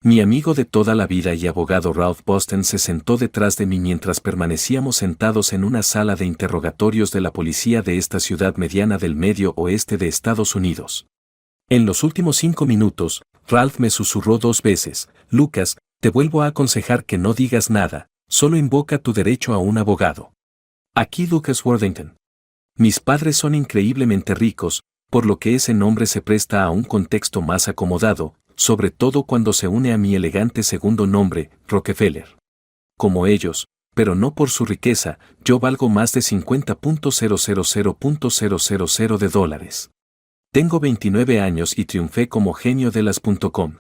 Mi amigo de toda la vida y abogado Ralph Boston se sentó detrás de mí mientras permanecíamos sentados en una sala de interrogatorios de la policía de esta ciudad mediana del medio oeste de Estados Unidos. En los últimos 5 minutos, Ralph me susurró 2 veces: Lucas, te vuelvo a aconsejar que no digas nada, solo invoca tu derecho a un abogado. Aquí Lucas Worthington. Mis padres son increíblemente ricos, por lo que ese nombre se presta a un contexto más acomodado, sobre todo cuando se une a mi elegante segundo nombre, Rockefeller. Como ellos, pero no por su riqueza, yo valgo más de $50,000,000. Tengo 29 años y triunfé como genio de las.com.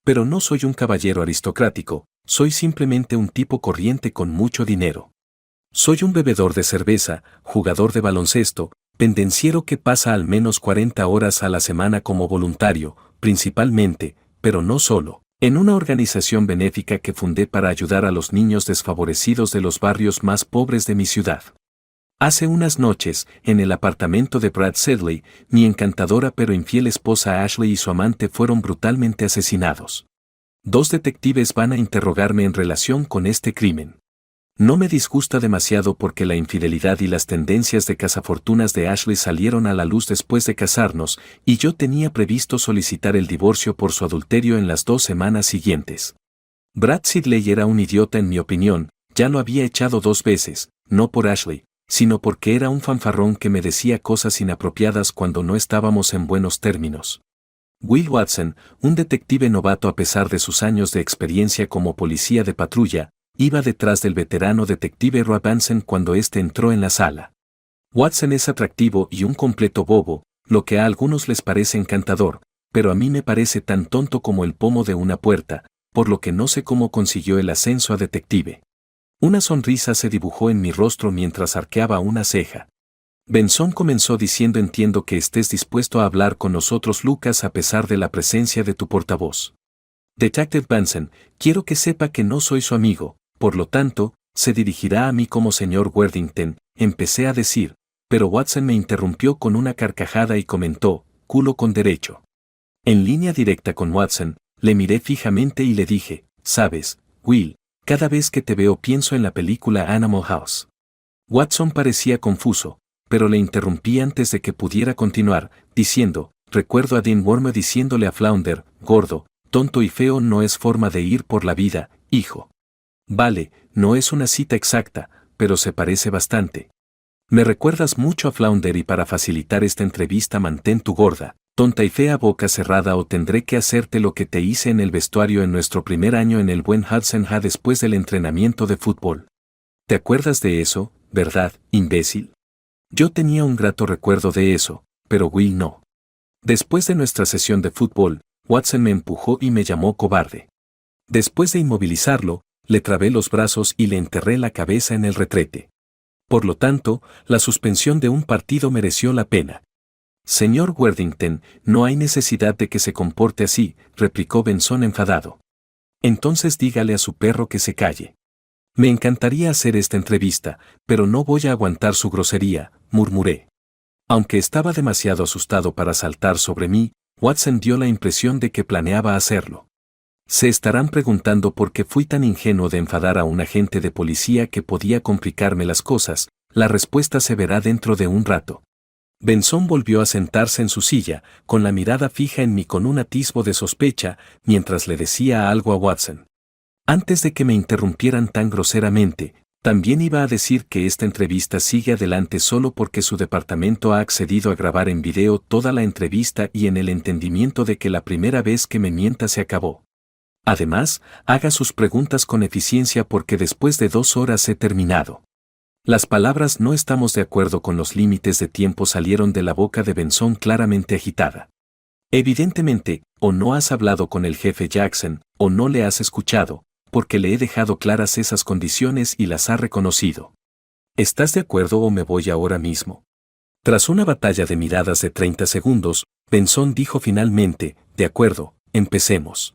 Pero no soy un caballero aristocrático, soy simplemente un tipo corriente con mucho dinero. Soy un bebedor de cerveza, jugador de baloncesto, pendenciero que pasa al menos 40 horas a la semana como voluntario, principalmente, pero no solo, en una organización benéfica que fundé para ayudar a los niños desfavorecidos de los barrios más pobres de mi ciudad. Hace unas noches, en el apartamento de Brad Sedley, mi encantadora pero infiel esposa Ashley y su amante fueron brutalmente asesinados. 2 detectives van a interrogarme en relación con este crimen. No me disgusta demasiado porque la infidelidad y las tendencias de cazafortunas de Ashley salieron a la luz después de casarnos, y yo tenía previsto solicitar el divorcio por su adulterio en las 2 semanas siguientes. Brad Sidley era un idiota en mi opinión, ya lo había echado 2 veces, no por Ashley, sino porque era un fanfarrón que me decía cosas inapropiadas cuando no estábamos en buenos términos. Will Watson, un detective novato a pesar de sus años de experiencia como policía de patrulla, iba detrás del veterano detective Rob Hansen cuando éste entró en la sala. Watson es atractivo y un completo bobo, lo que a algunos les parece encantador, pero a mí me parece tan tonto como el pomo de una puerta, por lo que no sé cómo consiguió el ascenso a detective. Una sonrisa se dibujó en mi rostro mientras arqueaba una ceja. Benson comenzó diciendo: entiendo que estés dispuesto a hablar con nosotros, Lucas, a pesar de la presencia de tu portavoz. Detective Benson, quiero que sepa que no soy su amigo. Por lo tanto, se dirigirá a mí como señor Worthington, empecé a decir, pero Watson me interrumpió con una carcajada y comentó: culo con derecho. En línea directa con Watson, le miré fijamente y le dije: sabes, Will, cada vez que te veo pienso en la película Animal House. Watson parecía confuso, pero le interrumpí antes de que pudiera continuar, diciendo: recuerdo a Dean Wormer diciéndole a Flounder: gordo, tonto y feo no es forma de ir por la vida, hijo. Vale, no es una cita exacta, pero se parece bastante. Me recuerdas mucho a Flounder y para facilitar esta entrevista mantén tu gorda, tonta y fea boca cerrada o tendré que hacerte lo que te hice en el vestuario en nuestro primer año en el buen Hudson High después del entrenamiento de fútbol. ¿Te acuerdas de eso, verdad, imbécil? Yo tenía un grato recuerdo de eso, pero Will no. Después de nuestra sesión de fútbol, Watson me empujó y me llamó cobarde. Después de inmovilizarlo, le trabé los brazos y le enterré la cabeza en el retrete. Por lo tanto, la suspensión de un partido mereció la pena. Señor Worthington, no hay necesidad de que se comporte así, replicó Benson enfadado. Entonces dígale a su perro que se calle. Me encantaría hacer esta entrevista, pero no voy a aguantar su grosería, murmuré. Aunque estaba demasiado asustado para saltar sobre mí, Watson dio la impresión de que planeaba hacerlo. Se estarán preguntando por qué fui tan ingenuo de enfadar a un agente de policía que podía complicarme las cosas. La respuesta se verá dentro de un rato. Benson volvió a sentarse en su silla, con la mirada fija en mí con un atisbo de sospecha, mientras le decía algo a Watson. Antes de que me interrumpieran tan groseramente, también iba a decir que esta entrevista sigue adelante solo porque su departamento ha accedido a grabar en video toda la entrevista y en el entendimiento de que la primera vez que me mienta se acabó. Además, haga sus preguntas con eficiencia porque después de 2 horas he terminado. Las palabras "no estamos de acuerdo con los límites de tiempo" salieron de la boca de Benson claramente agitada. Evidentemente, o no has hablado con el jefe Jackson, o no le has escuchado, porque le he dejado claras esas condiciones y las ha reconocido. ¿Estás de acuerdo o me voy ahora mismo? Tras una batalla de miradas de 30 segundos, Benson dijo finalmente: de acuerdo, empecemos.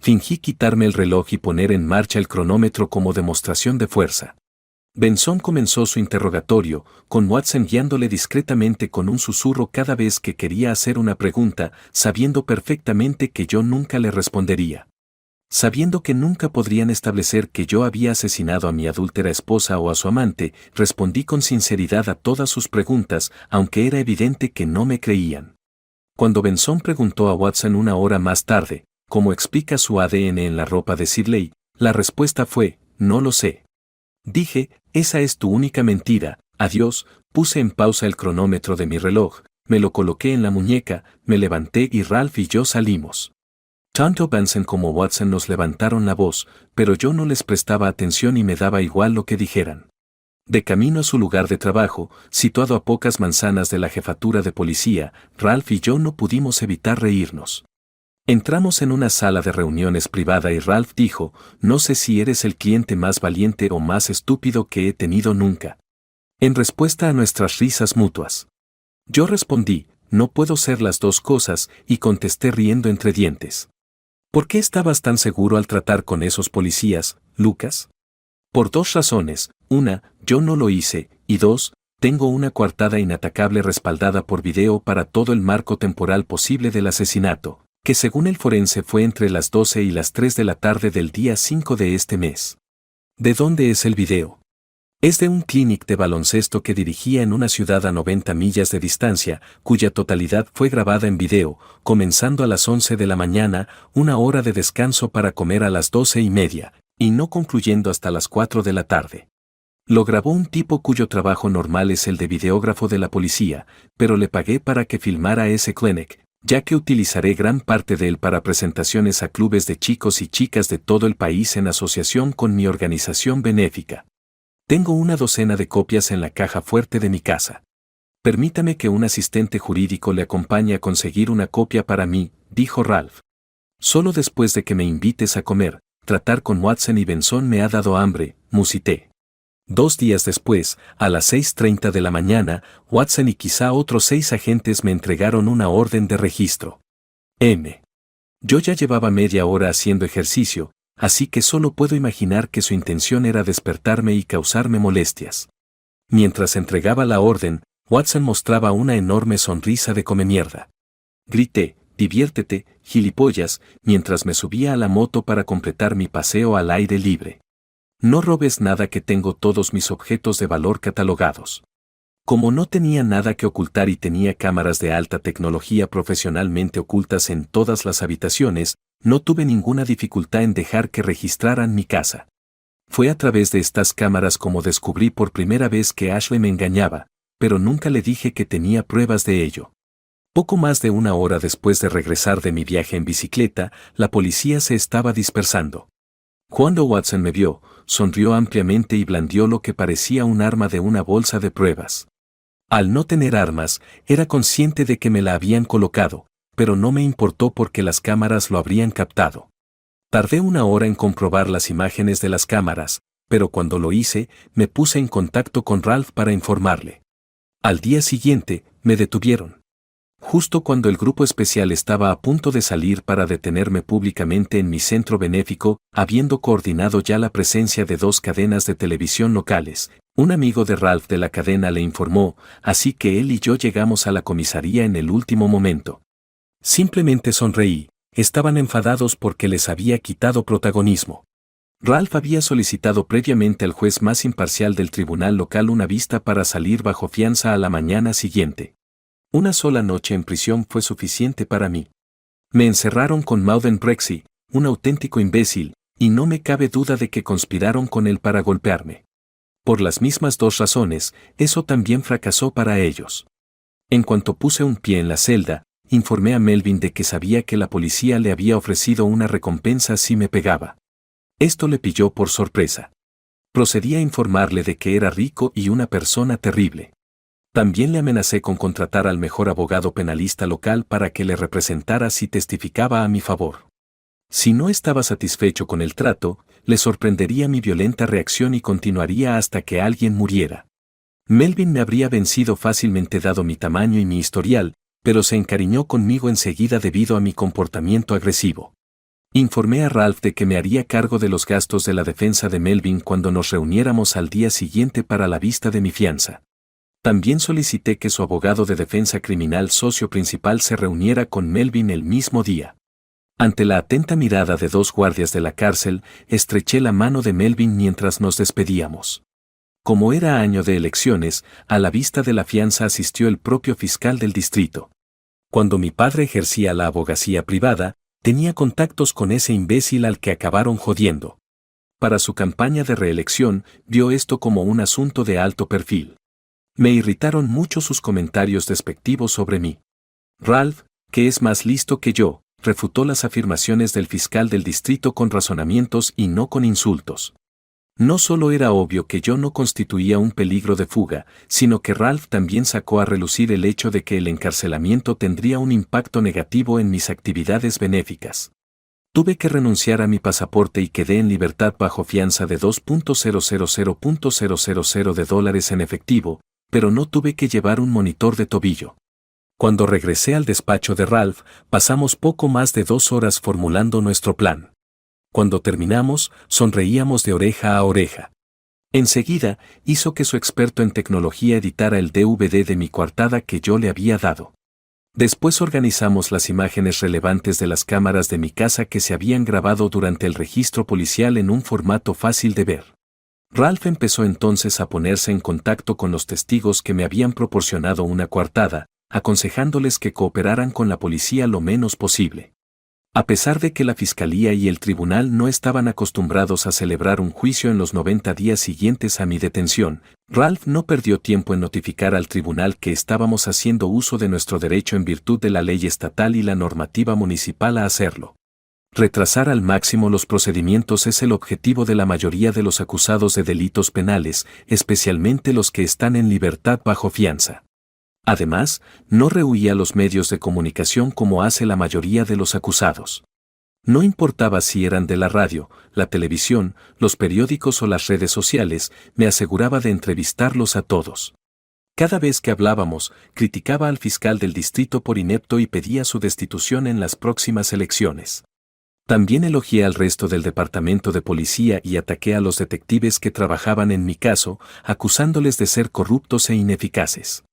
Fingí quitarme el reloj y poner en marcha el cronómetro como demostración de fuerza. Benson comenzó su interrogatorio, con Watson guiándole discretamente con un susurro cada vez que quería hacer una pregunta, sabiendo perfectamente que yo nunca le respondería. Sabiendo que nunca podrían establecer que yo había asesinado a mi adúltera esposa o a su amante, respondí con sinceridad a todas sus preguntas, aunque era evidente que no me creían. Cuando Benson preguntó a Watson una hora más tarde, ¿cómo explica su ADN en la ropa de Sidley?, la respuesta fue, no lo sé. Dije, esa es tu única mentira, adiós, puse en pausa el cronómetro de mi reloj, me lo coloqué en la muñeca, me levanté y Ralph y yo salimos. Tanto Benson como Watson nos levantaron la voz, pero yo no les prestaba atención y me daba igual lo que dijeran. De camino a su lugar de trabajo, situado a pocas manzanas de la jefatura de policía, Ralph y yo no pudimos evitar reírnos. Entramos en una sala de reuniones privada y Ralph dijo, no sé si eres el cliente más valiente o más estúpido que he tenido nunca. En respuesta a nuestras risas mutuas. Yo respondí, no puedo ser las dos cosas, y contesté riendo entre dientes. ¿Por qué estabas tan seguro al tratar con esos policías, Lucas? Por dos razones, una, yo no lo hice, y dos, tengo una coartada inatacable respaldada por video para todo el marco temporal posible del asesinato, que según el forense fue entre las 12 y las 3 de la tarde del día 5 de este mes. ¿De dónde es el video? Es de un clinic de baloncesto que dirigía en una ciudad a 90 millas de distancia, cuya totalidad fue grabada en video, comenzando a las 11 de la mañana, una hora de descanso para comer a las 12:30, y no concluyendo hasta las 4 de la tarde. Lo grabó un tipo cuyo trabajo normal es el de videógrafo de la policía, pero le pagué para que filmara ese clinic, ya que utilizaré gran parte de él para presentaciones a clubes de chicos y chicas de todo el país en asociación con mi organización benéfica. Tengo una docena de copias en la caja fuerte de mi casa. Permítame que un asistente jurídico le acompañe a conseguir una copia para mí, dijo Ralph. Solo después de que me invites a comer, tratar con Watson y Benson me ha dado hambre, musité. 2 días después, a las 6:30 de la mañana, Watson y quizá otros 6 agentes me entregaron una orden de registro. Yo ya llevaba media hora haciendo ejercicio, así que solo puedo imaginar que su intención era despertarme y causarme molestias. Mientras entregaba la orden, Watson mostraba una enorme sonrisa de comemierda. Grité, diviértete, gilipollas, mientras me subía a la moto para completar mi paseo al aire libre. No robes nada, que tengo todos mis objetos de valor catalogados. Como no tenía nada que ocultar y tenía cámaras de alta tecnología profesionalmente ocultas en todas las habitaciones, no tuve ninguna dificultad en dejar que registraran mi casa. Fue a través de estas cámaras como descubrí por primera vez que Ashley me engañaba, pero nunca le dije que tenía pruebas de ello. Poco más de una hora después de regresar de mi viaje en bicicleta, la policía se estaba dispersando. Cuando Watson me vio, sonrió ampliamente y blandió lo que parecía un arma de una bolsa de pruebas. Al no tener armas, era consciente de que me la habían colocado, pero no me importó porque las cámaras lo habrían captado. Tardé una hora en comprobar las imágenes de las cámaras, pero cuando lo hice, me puse en contacto con Ralph para informarle. Al día siguiente, me detuvieron. Justo cuando el grupo especial estaba a punto de salir para detenerme públicamente en mi centro benéfico, habiendo coordinado ya la presencia de 2 cadenas de televisión locales, un amigo de Ralph de la cadena le informó, así que él y yo llegamos a la comisaría en el último momento. Simplemente sonreí, estaban enfadados porque les había quitado protagonismo. Ralph había solicitado previamente al juez más imparcial del tribunal local una vista para salir bajo fianza a la mañana siguiente. Una sola noche en prisión fue suficiente para mí. Me encerraron con Mauden Brexy, un auténtico imbécil, y no me cabe duda de que conspiraron con él para golpearme. Por las mismas 2 razones, eso también fracasó para ellos. En cuanto puse un pie en la celda, informé a Melvin de que sabía que la policía le había ofrecido una recompensa si me pegaba. Esto le pilló por sorpresa. Procedí a informarle de que era rico y una persona terrible. También le amenacé con contratar al mejor abogado penalista local para que le representara si testificaba a mi favor. Si no estaba satisfecho con el trato, le sorprendería mi violenta reacción y continuaría hasta que alguien muriera. Melvin me habría vencido fácilmente dado mi tamaño y mi historial, pero se encariñó conmigo enseguida debido a mi comportamiento agresivo. Informé a Ralph de que me haría cargo de los gastos de la defensa de Melvin cuando nos reuniéramos al día siguiente para la vista de mi fianza. También solicité que su abogado de defensa criminal socio principal se reuniera con Melvin el mismo día. Ante la atenta mirada de 2 guardias de la cárcel, estreché la mano de Melvin mientras nos despedíamos. Como era año de elecciones, a la vista de la fianza asistió el propio fiscal del distrito. Cuando mi padre ejercía la abogacía privada, tenía contactos con ese imbécil al que acabaron jodiendo. Para su campaña de reelección, vio esto como un asunto de alto perfil. Me irritaron mucho sus comentarios despectivos sobre mí. Ralph, que es más listo que yo, refutó las afirmaciones del fiscal del distrito con razonamientos y no con insultos. No solo era obvio que yo no constituía un peligro de fuga, sino que Ralph también sacó a relucir el hecho de que el encarcelamiento tendría un impacto negativo en mis actividades benéficas. Tuve que renunciar a mi pasaporte y quedé en libertad bajo fianza de $2,000,000 en efectivo, pero no tuve que llevar un monitor de tobillo. Cuando regresé al despacho de Ralph, pasamos poco más de 2 horas formulando nuestro plan. Cuando terminamos, sonreíamos de oreja a oreja. Enseguida, hizo que su experto en tecnología editara el DVD de mi coartada que yo le había dado. Después organizamos las imágenes relevantes de las cámaras de mi casa que se habían grabado durante el registro policial en un formato fácil de ver. Ralph empezó entonces a ponerse en contacto con los testigos que me habían proporcionado una coartada, aconsejándoles que cooperaran con la policía lo menos posible. A pesar de que la fiscalía y el tribunal no estaban acostumbrados a celebrar un juicio en los 90 días siguientes a mi detención, Ralph no perdió tiempo en notificar al tribunal que estábamos haciendo uso de nuestro derecho en virtud de la ley estatal y la normativa municipal a hacerlo. Retrasar al máximo los procedimientos es el objetivo de la mayoría de los acusados de delitos penales, especialmente los que están en libertad bajo fianza. Además, no rehuía los medios de comunicación como hace la mayoría de los acusados. No importaba si eran de la radio, la televisión, los periódicos o las redes sociales, me aseguraba de entrevistarlos a todos. Cada vez que hablábamos, criticaba al fiscal del distrito por inepto y pedía su destitución en las próximas elecciones. También elogié al resto del departamento de policía y ataqué a los detectives que trabajaban en mi caso, acusándoles de ser corruptos e ineficaces.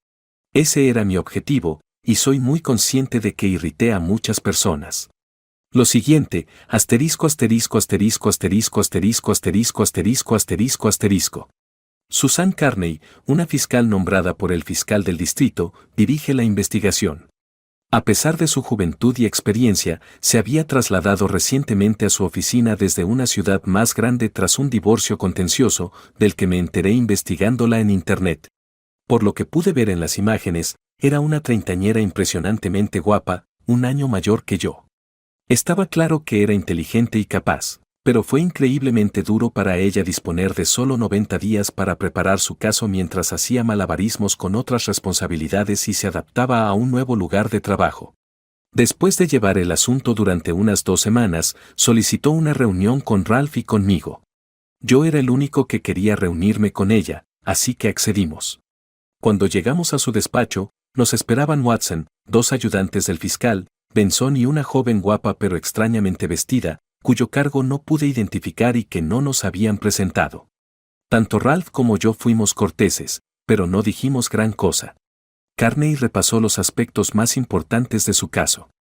Ese era mi objetivo, y soy muy consciente de que irrité a muchas personas. Lo siguiente, ******************************************************************************************************************************************************************************************************************************************************** Ese era mi investigación. A pesar de su juventud y experiencia, se había trasladado recientemente a su oficina desde una ciudad más grande tras un divorcio contencioso, del que me enteré investigándola en Internet. Por lo que pude ver en las imágenes, era una treintañera impresionantemente guapa, un año mayor que yo. Estaba claro que era inteligente y capaz, pero fue increíblemente duro para ella disponer de solo 90 días para preparar su caso mientras hacía malabarismos con otras responsabilidades y se adaptaba a un nuevo lugar de trabajo. Después de llevar el asunto durante unas 2 semanas, solicitó una reunión con Ralph y conmigo. Yo era el único que quería reunirme con ella, así que accedimos. Cuando llegamos a su despacho, nos esperaban Watson, 2 ayudantes del fiscal, Benson y una joven guapa pero extrañamente vestida, cuyo cargo no pude identificar y que no nos habían presentado. Tanto Ralph como yo fuimos corteses, pero no dijimos gran cosa. Carney repasó los aspectos más importantes de su caso.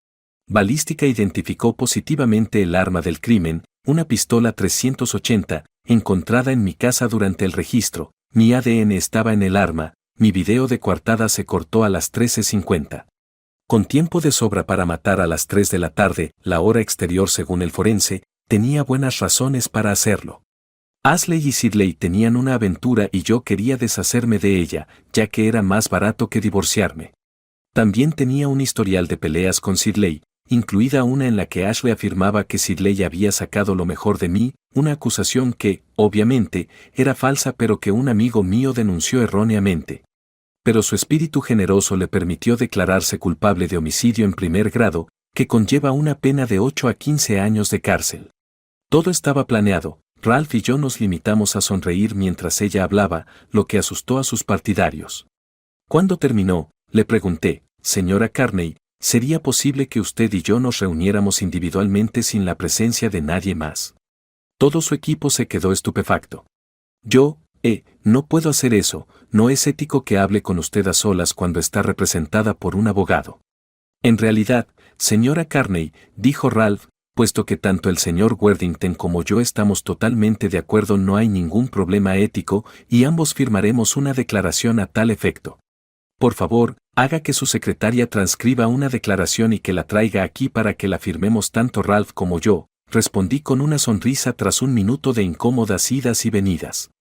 Balística identificó positivamente el arma del crimen, una pistola 380, encontrada en mi casa durante el registro, mi ADN estaba en el arma, mi video de coartada se cortó a las 13:50. Con tiempo de sobra para matar a las 3 de la tarde, la hora exterior según el forense, tenía buenas razones para hacerlo. Ashley y Sidley tenían una aventura y yo quería deshacerme de ella, ya que era más barato que divorciarme. También tenía un historial de peleas con Sidley, incluida una en la que Ashley afirmaba que Sidley había sacado lo mejor de mí, una acusación que, obviamente, era falsa pero que un amigo mío denunció erróneamente. Pero su espíritu generoso le permitió declararse culpable de homicidio en primer grado, que conlleva una pena de 8 a 15 años de cárcel. Todo estaba planeado, Ralph y yo nos limitamos a sonreír mientras ella hablaba, lo que asustó a sus partidarios. Cuando terminó, le pregunté, señora Carney, ¿sería posible que usted y yo nos reuniéramos individualmente sin la presencia de nadie más? Todo su equipo se quedó estupefacto. No puedo hacer eso, no es ético que hable con usted a solas cuando está representada por un abogado. En realidad, Señora Carney, dijo Ralph, puesto que tanto el señor Worthington como yo estamos totalmente de acuerdo, no hay ningún problema ético y ambos firmaremos una declaración a tal efecto. Por favor, haga que su secretaria transcriba una declaración y que la traiga aquí para que la firmemos tanto Ralph como yo, respondí con una sonrisa tras un minuto de incómodas idas y venidas.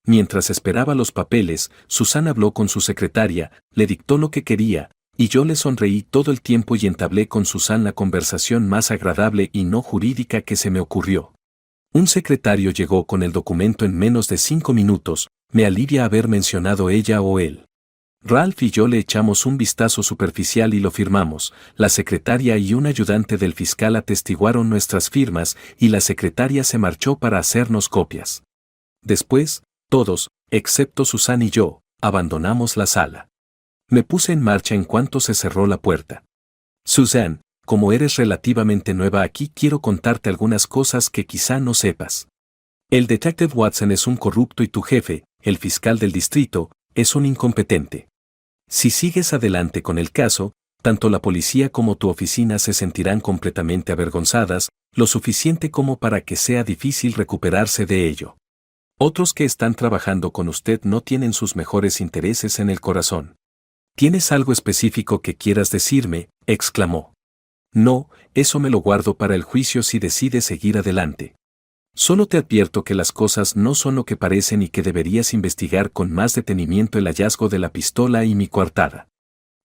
Mientras esperaba los papeles, Susan habló con su secretaria, le dictó lo que quería, y yo le sonreí todo el tiempo y entablé con Susan la conversación más agradable y no jurídica que se me ocurrió. Un secretario llegó con el documento en menos de 5 minutos, me alivia haber mencionado ella o él. Ralph y yo le echamos un vistazo superficial y lo firmamos, la secretaria y un ayudante del fiscal atestiguaron nuestras firmas y la secretaria se marchó para hacernos copias. Después, todos, excepto Susan y yo, abandonamos la sala. Me puse en marcha en cuanto se cerró la puerta. Susan, como eres relativamente nueva aquí, quiero contarte algunas cosas que quizá no sepas. El detective Watson es un corrupto y tu jefe, el fiscal del distrito, es un incompetente. Si sigues adelante con el caso, tanto la policía como tu oficina se sentirán completamente avergonzadas, lo suficiente como para que sea difícil recuperarse de ello. Otros que están trabajando con usted no tienen sus mejores intereses en el corazón. ¿Tienes algo específico que quieras decirme?, exclamó. No, eso me lo guardo para el juicio si decides seguir adelante. Solo te advierto que las cosas no son lo que parecen y que deberías investigar con más detenimiento el hallazgo de la pistola y mi coartada.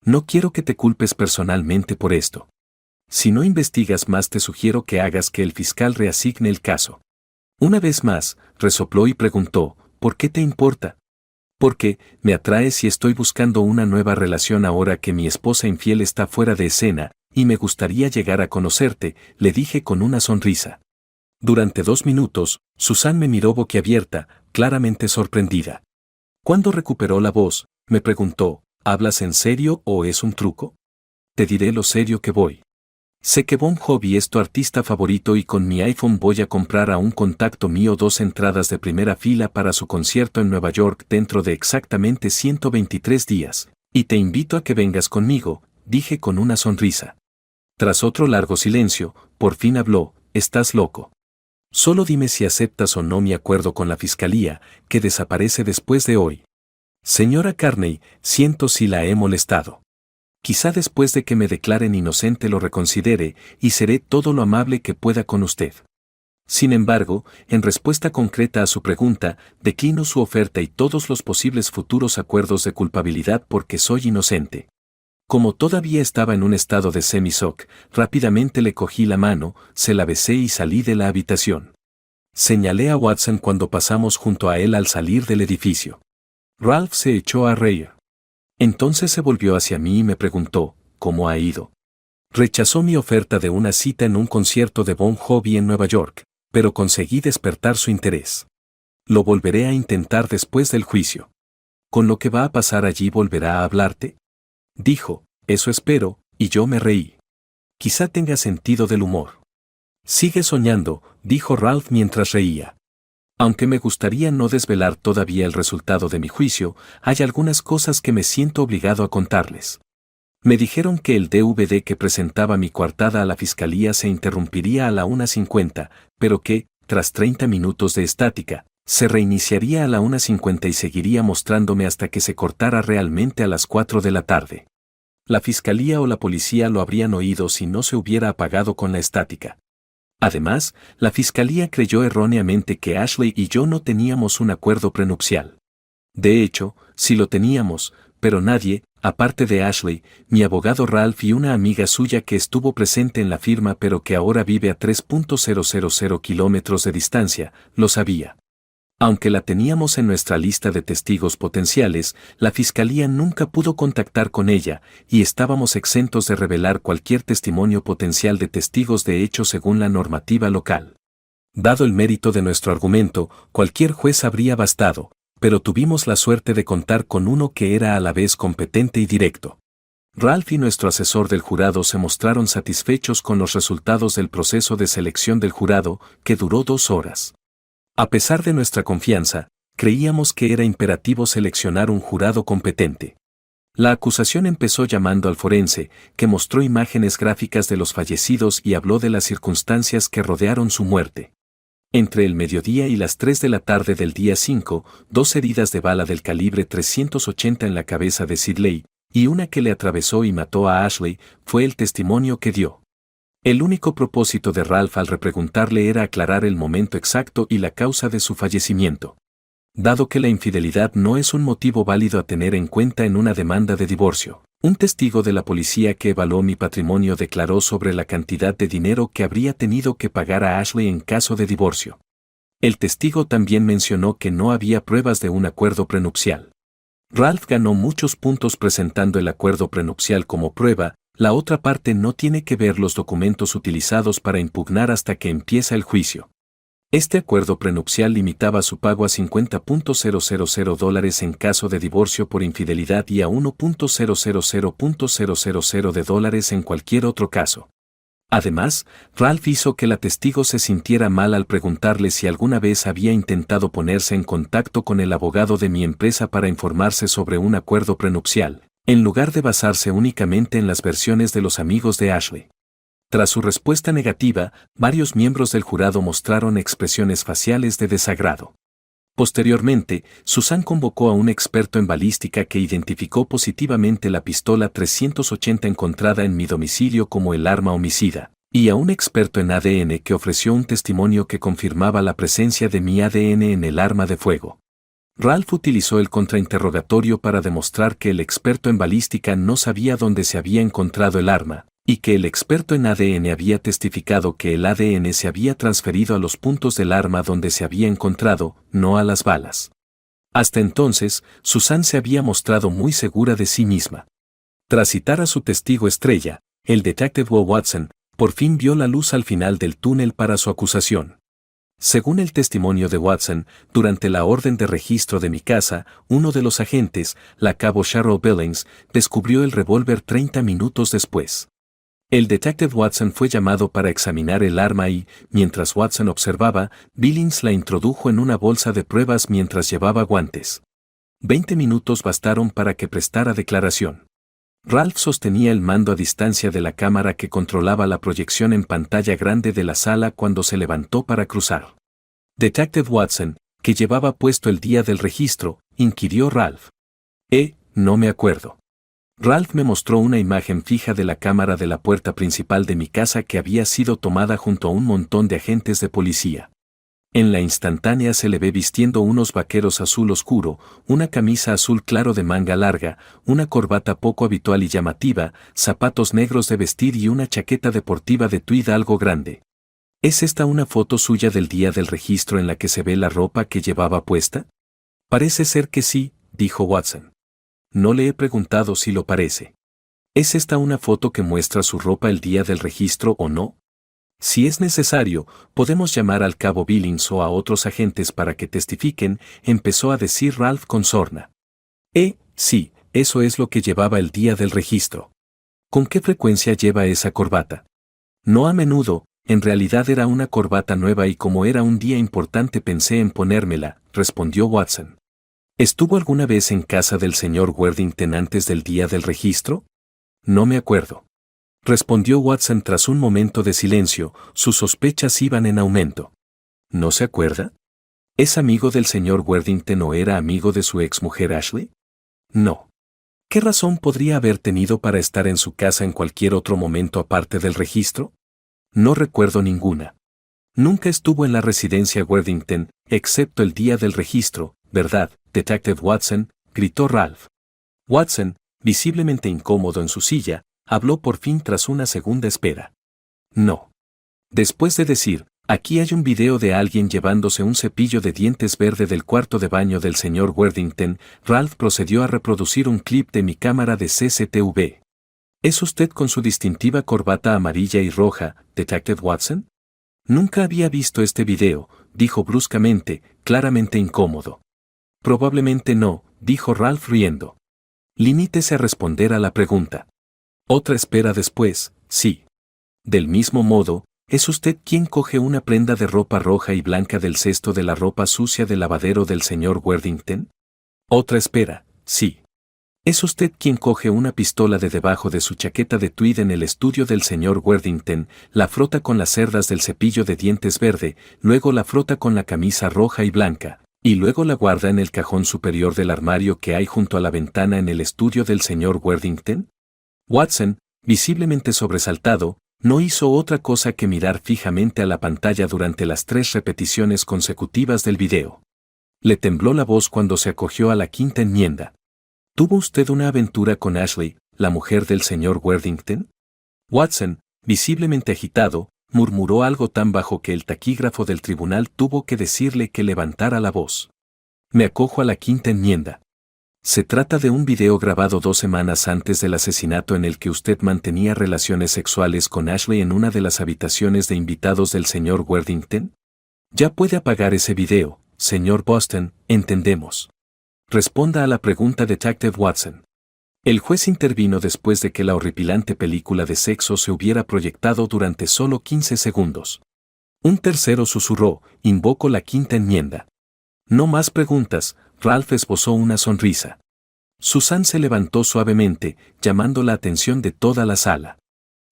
No quiero que te culpes personalmente por esto. Si no investigas más, te sugiero que hagas que el fiscal reasigne el caso. Una vez más, resopló y preguntó, ¿por qué te importa? Porque me atraes y estoy buscando una nueva relación ahora que mi esposa infiel está fuera de escena, y me gustaría llegar a conocerte, le dije con una sonrisa. Durante 2 minutos, Susan me miró boquiabierta, claramente sorprendida. Cuando recuperó la voz, me preguntó, ¿hablas en serio o es un truco? Te diré lo serio que voy. Sé que Bon Jovi es tu artista favorito y con mi iPhone voy a comprar a un contacto mío 2 entradas de primera fila para su concierto en Nueva York dentro de exactamente 123 días, y te invito a que vengas conmigo, dije con una sonrisa. Tras otro largo silencio, por fin habló, ¿estás loco? Solo dime si aceptas o no mi acuerdo con la fiscalía, que desaparece después de hoy. Señora Carney, siento si la he molestado. Quizá después de que me declaren inocente lo reconsidere y seré todo lo amable que pueda con usted. Sin embargo, en respuesta concreta a su pregunta, declino su oferta y todos los posibles futuros acuerdos de culpabilidad porque soy inocente. Como todavía estaba en un estado de semi-shock, rápidamente le cogí la mano, se la besé y salí de la habitación. Señalé a Watson cuando pasamos junto a él al salir del edificio. Ralph se echó a reír. Entonces se volvió hacia mí y me preguntó, ¿cómo ha ido? Rechazó mi oferta de una cita en un concierto de Bon Jovi en Nueva York, pero conseguí despertar su interés. Lo volveré a intentar después del juicio. ¿Con lo que va a pasar allí volverá a hablarte? Dijo, eso espero, y yo me reí. Quizá tenga sentido del humor. Sigue soñando, dijo Ralph mientras reía. Aunque me gustaría no desvelar todavía el resultado de mi juicio, hay algunas cosas que me siento obligado a contarles. Me dijeron que el DVD que presentaba mi coartada a la fiscalía se interrumpiría a la 1:50, pero que, tras 30 minutos de estática, se reiniciaría a la 1:50 y seguiría mostrándome hasta que se cortara realmente a las 4 de la tarde. La fiscalía o la policía lo habrían oído si no se hubiera apagado con la estática. Además, la fiscalía creyó erróneamente que Ashley y yo no teníamos un acuerdo prenupcial. De hecho, sí lo teníamos, pero nadie, aparte de Ashley, mi abogado Ralph y una amiga suya que estuvo presente en la firma pero que ahora vive a 3.000 kilómetros de distancia, lo sabía. Aunque la teníamos en nuestra lista de testigos potenciales, la fiscalía nunca pudo contactar con ella, y estábamos exentos de revelar cualquier testimonio potencial de testigos de hecho según la normativa local. Dado el mérito de nuestro argumento, cualquier juez habría bastado, pero tuvimos la suerte de contar con uno que era a la vez competente y directo. Ralph y nuestro asesor del jurado se mostraron satisfechos con los resultados del proceso de selección del jurado, que duró 2 horas. A pesar de nuestra confianza, creíamos que era imperativo seleccionar un jurado competente. La acusación empezó llamando al forense, que mostró imágenes gráficas de los fallecidos y habló de las circunstancias que rodearon su muerte. Entre el mediodía y las 3 de la tarde del día 5, 2 heridas de bala del calibre 380 en la cabeza de Sidley, y una que le atravesó y mató a Ashley, fue el testimonio que dio. El único propósito de Ralph al repreguntarle era aclarar el momento exacto y la causa de su fallecimiento. Dado que la infidelidad no es un motivo válido a tener en cuenta en una demanda de divorcio, un testigo de la policía que evaluó mi patrimonio declaró sobre la cantidad de dinero que habría tenido que pagar a Ashley en caso de divorcio. El testigo también mencionó que no había pruebas de un acuerdo prenupcial. Ralph ganó muchos puntos presentando el acuerdo prenupcial como prueba. La otra parte no tiene que ver los documentos utilizados para impugnar hasta que empieza el juicio. Este acuerdo prenupcial limitaba su pago a $50,000 en caso de divorcio por infidelidad y a $1,000,000 en cualquier otro caso. Además, Ralph hizo que la testigo se sintiera mal al preguntarle si alguna vez había intentado ponerse en contacto con el abogado de mi empresa para informarse sobre un acuerdo prenupcial, en lugar de basarse únicamente en las versiones de los amigos de Ashley. Tras su respuesta negativa, varios miembros del jurado mostraron expresiones faciales de desagrado. Posteriormente, Susan convocó a un experto en balística que identificó positivamente la pistola 380 encontrada en mi domicilio como el arma homicida, y a un experto en ADN que ofreció un testimonio que confirmaba la presencia de mi ADN en el arma de fuego. Ralph utilizó el contrainterrogatorio para demostrar que el experto en balística no sabía dónde se había encontrado el arma, y que el experto en ADN había testificado que el ADN se había transferido a los puntos del arma donde se había encontrado, no a las balas. Hasta entonces, Susan se había mostrado muy segura de sí misma. Tras citar a su testigo estrella, el detective Will Watson, por fin vio la luz al final del túnel para su acusación. Según el testimonio de Watson, durante la orden de registro de mi casa, uno de los agentes, la cabo Cheryl Billings, descubrió el revólver 30 minutos después. El detective Watson fue llamado para examinar el arma y, mientras Watson observaba, Billings la introdujo en una bolsa de pruebas mientras llevaba guantes. 20 minutos bastaron para que prestara declaración. Ralph sostenía el mando a distancia de la cámara que controlaba la proyección en pantalla grande de la sala cuando se levantó para cruzar. Detective Watson, que llevaba puesto el día del registro, inquirió Ralph. No me acuerdo. Ralph me mostró una imagen fija de la cámara de la puerta principal de mi casa que había sido tomada junto a un montón de agentes de policía. En la instantánea se le ve vistiendo unos vaqueros azul oscuro, una camisa azul claro de manga larga, una corbata poco habitual y llamativa, zapatos negros de vestir y una chaqueta deportiva de tweed algo grande. ¿Es esta una foto suya del día del registro en la que se ve la ropa que llevaba puesta? Parece ser que sí, dijo Watson. No le he preguntado si lo parece. ¿Es esta una foto que muestra su ropa el día del registro o no? Si es necesario, podemos llamar al cabo Billings o a otros agentes para que testifiquen, empezó a decir Ralph con sorna. Sí, eso es lo que llevaba el día del registro. ¿Con qué frecuencia lleva esa corbata? No a menudo, en realidad era una corbata nueva y como era un día importante pensé en ponérmela, respondió Watson. ¿Estuvo alguna vez en casa del señor Worthington antes del día del registro? No me acuerdo. Respondió Watson tras un momento de silencio, sus sospechas iban en aumento. ¿No se acuerda? ¿Es amigo del señor Worthington o era amigo de su exmujer Ashley? No. ¿Qué razón podría haber tenido para estar en su casa en cualquier otro momento aparte del registro? No recuerdo ninguna. Nunca estuvo en la residencia Worthington, excepto el día del registro, ¿verdad, Detective Watson?, gritó Ralph. Watson, visiblemente incómodo en su silla, habló por fin tras una segunda espera. No. Después de decir, aquí hay un video de alguien llevándose un cepillo de dientes verde del cuarto de baño del señor Worthington, Ralph procedió a reproducir un clip de mi cámara de CCTV. ¿Es usted con su distintiva corbata amarilla y roja, Detective Watson? Nunca había visto este video, dijo bruscamente, claramente incómodo. Probablemente no, dijo Ralph riendo. Limítese a responder a la pregunta. Otra espera después, sí. Del mismo modo, ¿es usted quien coge una prenda de ropa roja y blanca del cesto de la ropa sucia del lavadero del señor Worthington? Otra espera, sí. Es usted quien coge una pistola de debajo de su chaqueta de tweed en el estudio del señor Worthington, la frota con las cerdas del cepillo de dientes verde, luego la frota con la camisa roja y blanca, y luego la guarda en el cajón superior del armario que hay junto a la ventana en el estudio del señor Worthington. Watson, visiblemente sobresaltado, no hizo otra cosa que mirar fijamente a la pantalla durante las 3 repeticiones consecutivas del video. Le tembló la voz cuando se acogió a la quinta enmienda. ¿Tuvo usted una aventura con Ashley, la mujer del señor Worthington? Watson, visiblemente agitado, murmuró algo tan bajo que el taquígrafo del tribunal tuvo que decirle que levantara la voz. Me acojo a la quinta enmienda. Se trata de un video grabado 2 semanas antes del asesinato en el que usted mantenía relaciones sexuales con Ashley en una de las habitaciones de invitados del señor Worthington. Ya puede apagar ese video, señor Boston, entendemos. Responda a la pregunta, Detective Watson. El juez intervino después de que la horripilante película de sexo se hubiera proyectado durante solo 15 segundos. Un tercero susurró, invoco la quinta enmienda. No más preguntas. Ralph esbozó una sonrisa. Susan se levantó suavemente, llamando la atención de toda la sala.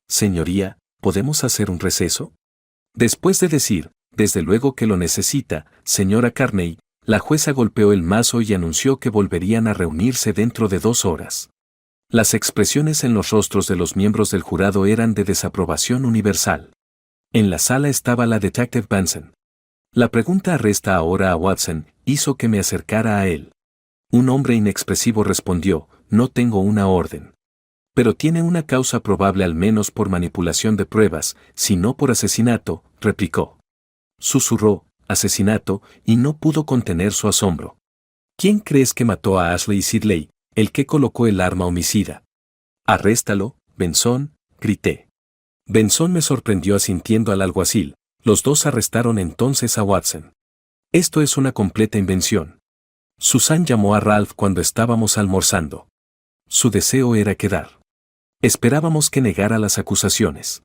Señoría, ¿podemos hacer un receso? Después de decir, desde luego que lo necesita, señora Carney, la jueza golpeó el mazo y anunció que volverían a reunirse dentro de 2 horas. Las expresiones en los rostros de los miembros del jurado eran de desaprobación universal. En la sala estaba la Detective Benson. La pregunta arresta ahora a Watson hizo que me acercara a él. Un hombre inexpresivo respondió, no tengo una orden. Pero tiene una causa probable al menos por manipulación de pruebas, si no por asesinato, replicó. Susurró, asesinato, y no pudo contener su asombro. ¿Quién crees que mató a Ashley Sidley, el que colocó el arma homicida? Arréstalo, Benson, grité. Benson me sorprendió asintiendo al alguacil. Los dos arrestaron entonces a Watson. Esto es una completa invención. Susan llamó a Ralph cuando estábamos almorzando. Su deseo era quedar. Esperábamos que negara las acusaciones.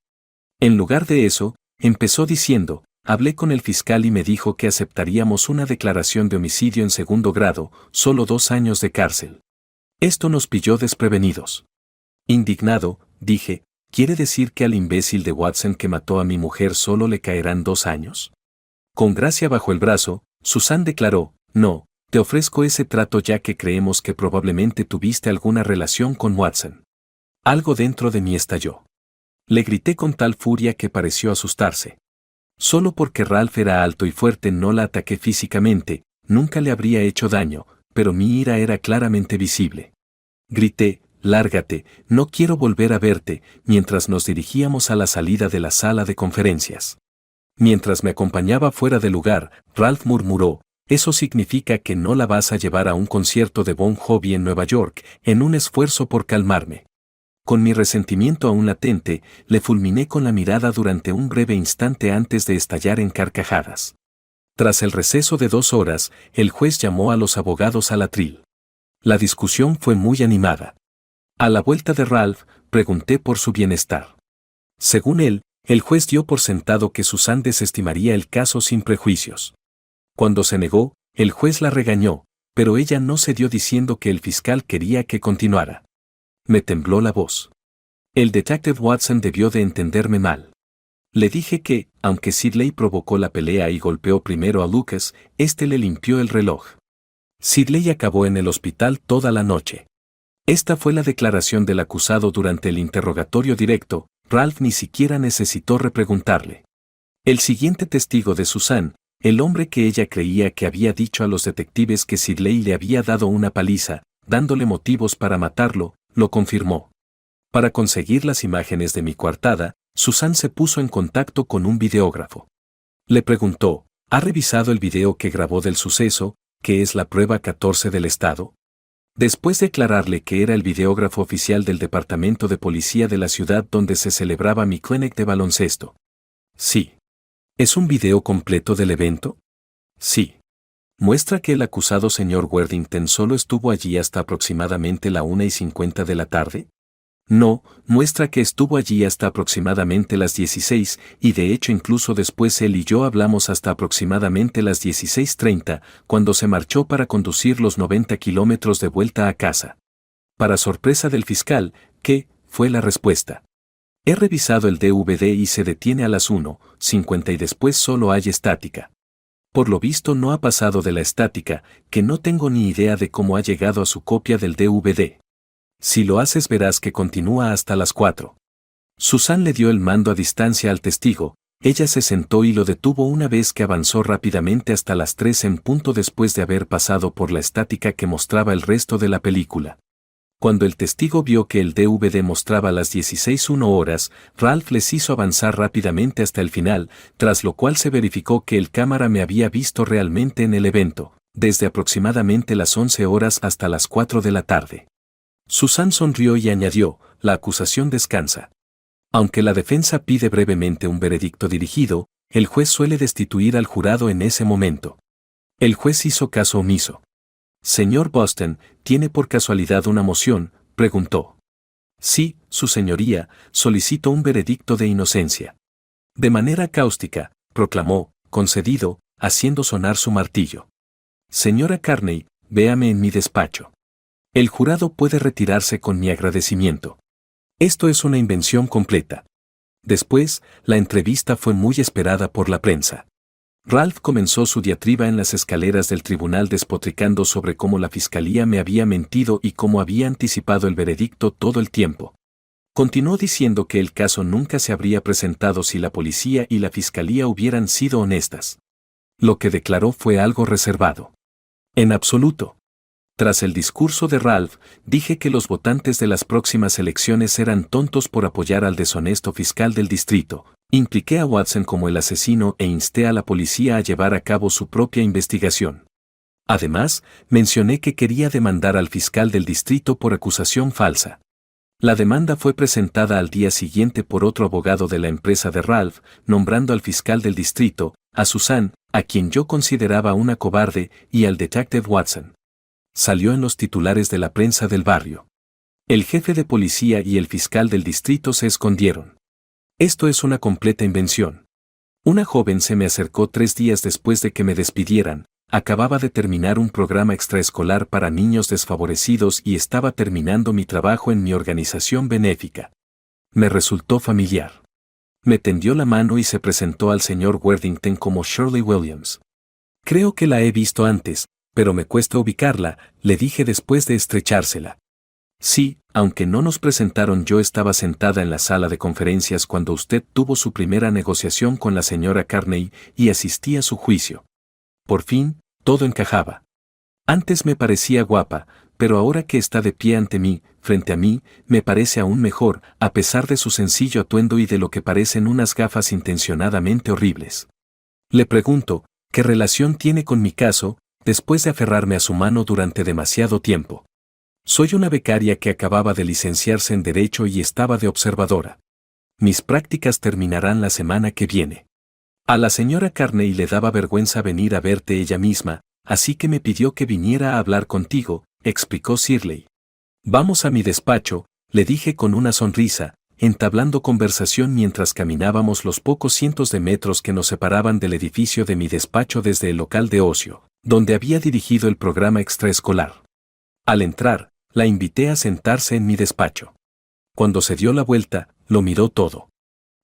En lugar de eso, empezó diciendo, hablé con el fiscal y me dijo que aceptaríamos una declaración de homicidio en 2º grado, solo 2 años de cárcel. Esto nos pilló desprevenidos. Indignado, dije, ¿quiere decir que al imbécil de Watson que mató a mi mujer solo le caerán 2 años? Con gracia bajo el brazo, Susan declaró, no, te ofrezco ese trato ya que creemos que probablemente tuviste alguna relación con Watson. Algo dentro de mí estalló. Le grité con tal furia que pareció asustarse. Solo porque Ralph era alto y fuerte no la ataqué físicamente, nunca le habría hecho daño, pero mi ira era claramente visible. Grité, lárgate, no quiero volver a verte, mientras nos dirigíamos a la salida de la sala de conferencias. Mientras me acompañaba fuera del lugar, Ralph murmuró, eso significa que no la vas a llevar a un concierto de Bon Jovi en Nueva York, en un esfuerzo por calmarme. Con mi resentimiento aún latente, le fulminé con la mirada durante un breve instante antes de estallar en carcajadas. Tras el receso de 2 horas, el juez llamó a los abogados al atril. La discusión fue muy animada. A la vuelta de Ralph, pregunté por su bienestar. Según él, el juez dio por sentado que Susan desestimaría el caso sin prejuicios. Cuando se negó, el juez la regañó, pero ella no cedió diciendo que el fiscal quería que continuara. Me tembló la voz. El detective Watson debió de entenderme mal. Le dije que, aunque Sidley provocó la pelea y golpeó primero a Lucas, este le limpió el reloj. Sidley acabó en el hospital toda la noche. Esta fue la declaración del acusado durante el interrogatorio directo. Ralph ni siquiera necesitó repreguntarle. El siguiente testigo de Susan, el hombre que ella creía que había dicho a los detectives que Sidley le había dado una paliza, dándole motivos para matarlo, lo confirmó. Para conseguir las imágenes de mi coartada, Susan se puso en contacto con un videógrafo. Le preguntó, ¿ha revisado el video que grabó del suceso, que es la prueba 14 del estado? Después de aclararle que era el videógrafo oficial del departamento de policía de la ciudad donde se celebraba mi clinic de baloncesto. Sí. ¿Es un video completo del evento? Sí. ¿Muestra que el acusado señor Worthington solo estuvo allí hasta aproximadamente la 1:50 de la tarde? No, muestra que estuvo allí hasta aproximadamente las 16, y de hecho incluso después él y yo hablamos hasta aproximadamente las 16:30, cuando se marchó para conducir los 90 kilómetros de vuelta a casa. Para sorpresa del fiscal, ¿qué? Fue la respuesta. He revisado el DVD y se detiene a las 1:50 y después solo hay estática. Por lo visto no ha pasado de la estática, que no tengo ni idea de cómo ha llegado a su copia del DVD. Si lo haces verás que continúa hasta las 4. Susan le dio el mando a distancia al testigo, ella se sentó y lo detuvo una vez que avanzó rápidamente hasta las 3 en punto después de haber pasado por la estática que mostraba el resto de la película. Cuando el testigo vio que el DVD mostraba las 16:01 horas, Ralph les hizo avanzar rápidamente hasta el final, tras lo cual se verificó que el cámara me había visto realmente en el evento, desde aproximadamente las 11 horas hasta las 4 de la tarde. Susan sonrió y añadió, la acusación descansa. Aunque la defensa pide brevemente un veredicto dirigido, el juez suele destituir al jurado en ese momento. El juez hizo caso omiso. Señor Boston, ¿tiene por casualidad una moción?, preguntó. Sí, su señoría, solicito un veredicto de inocencia. De manera cáustica, proclamó, concedido, haciendo sonar su martillo. Señora Carney, véame en mi despacho. El jurado puede retirarse con mi agradecimiento. Esto es una invención completa. Después, la entrevista fue muy esperada por la prensa. Ralph comenzó su diatriba en las escaleras del tribunal despotricando sobre cómo la fiscalía me había mentido y cómo había anticipado el veredicto todo el tiempo. Continuó diciendo que el caso nunca se habría presentado si la policía y la fiscalía hubieran sido honestas. Lo que declaró fue algo reservado. En absoluto. Tras el discurso de Ralph, dije que los votantes de las próximas elecciones eran tontos por apoyar al deshonesto fiscal del distrito. Impliqué a Watson como el asesino e insté a la policía a llevar a cabo su propia investigación. Además, mencioné que quería demandar al fiscal del distrito por acusación falsa. La demanda fue presentada al día siguiente por otro abogado de la empresa de Ralph, nombrando al fiscal del distrito, a Susan, a quien yo consideraba una cobarde, y al detective Watson. Salió en los titulares de la prensa del barrio. El jefe de policía y el fiscal del distrito se escondieron. Esto es una completa invención. Una joven se me acercó 3 días después de que me despidieran, acababa de terminar un programa extraescolar para niños desfavorecidos y estaba terminando mi trabajo en mi organización benéfica. Me resultó familiar. Me tendió la mano y se presentó al señor Worthington como Shirley Williams. Creo que la he visto antes, pero me cuesta ubicarla, le dije después de estrechársela. Sí, aunque no nos presentaron, yo estaba sentada en la sala de conferencias cuando usted tuvo su primera negociación con la señora Carney y asistí a su juicio. Por fin, todo encajaba. Antes me parecía guapa, pero ahora que está de pie ante mí, frente a mí, me parece aún mejor, a pesar de su sencillo atuendo y de lo que parecen unas gafas intencionadamente horribles. Le pregunto, ¿qué relación tiene con mi caso?, después de aferrarme a su mano durante demasiado tiempo. Soy una becaria que acababa de licenciarse en Derecho y estaba de observadora. Mis prácticas terminarán la semana que viene. A la señora Carney le daba vergüenza venir a verte ella misma, así que me pidió que viniera a hablar contigo, explicó Shirley. Vamos a mi despacho, le dije con una sonrisa, entablando conversación mientras caminábamos los pocos cientos de metros que nos separaban del edificio de mi despacho desde el local de ocio, donde había dirigido el programa extraescolar. Al entrar, la invité a sentarse en mi despacho. Cuando se dio la vuelta, lo miró todo.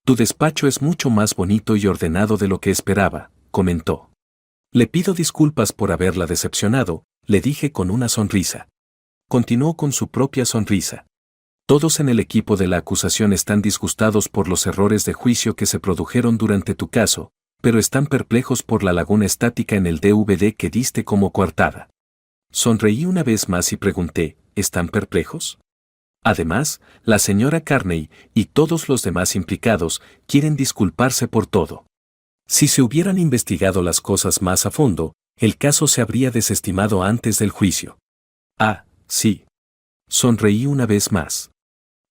Tu despacho es mucho más bonito y ordenado de lo que esperaba, comentó. Le pido disculpas por haberla decepcionado, le dije con una sonrisa. Continuó con su propia sonrisa. Todos en el equipo de la acusación están disgustados por los errores de juicio que se produjeron durante tu caso, pero están perplejos por la laguna estática en el DVD que diste como coartada. Sonreí una vez más y pregunté, ¿están perplejos? Además, la señora Carney y todos los demás implicados quieren disculparse por todo. Si se hubieran investigado las cosas más a fondo, el caso se habría desestimado antes del juicio. Ah, sí. Sonreí una vez más.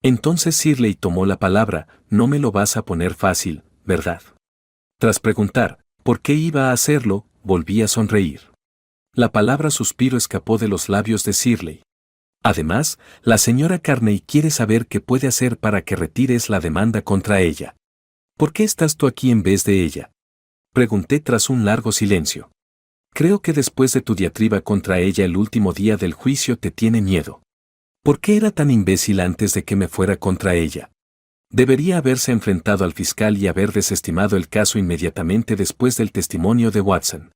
Entonces Shirley tomó la palabra, no me lo vas a poner fácil, ¿verdad? Tras preguntar, ¿por qué iba a hacerlo?, volví a sonreír. La palabra suspiro escapó de los labios de Shirley. Además, la señora Carney quiere saber qué puede hacer para que retires la demanda contra ella. ¿Por qué estás tú aquí en vez de ella?, pregunté tras un largo silencio. Creo que después de tu diatriba contra ella el último día del juicio te tiene miedo. ¿Por qué era tan imbécil antes de que me fuera contra ella? Debería haberse enfrentado al fiscal y haber desestimado el caso inmediatamente después del testimonio de Watson.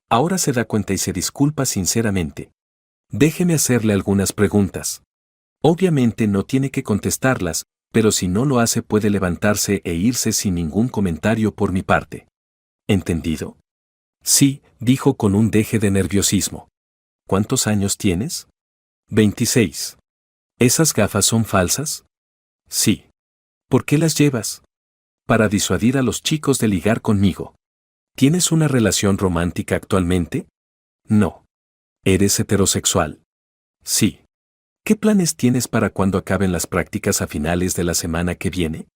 Ahora se da cuenta y se disculpa sinceramente. Déjeme hacerle algunas preguntas. Obviamente no tiene que contestarlas, pero si no lo hace puede levantarse e irse sin ningún comentario por mi parte. ¿Entendido? Sí, dijo con un deje de nerviosismo. ¿Cuántos años tienes? 26. ¿Esas gafas son falsas? Sí. ¿Por qué las llevas? Para disuadir a los chicos de ligar conmigo. ¿Tienes una relación romántica actualmente? No. ¿Eres heterosexual? Sí. ¿Qué planes tienes para cuando acaben las prácticas a finales de la semana que viene?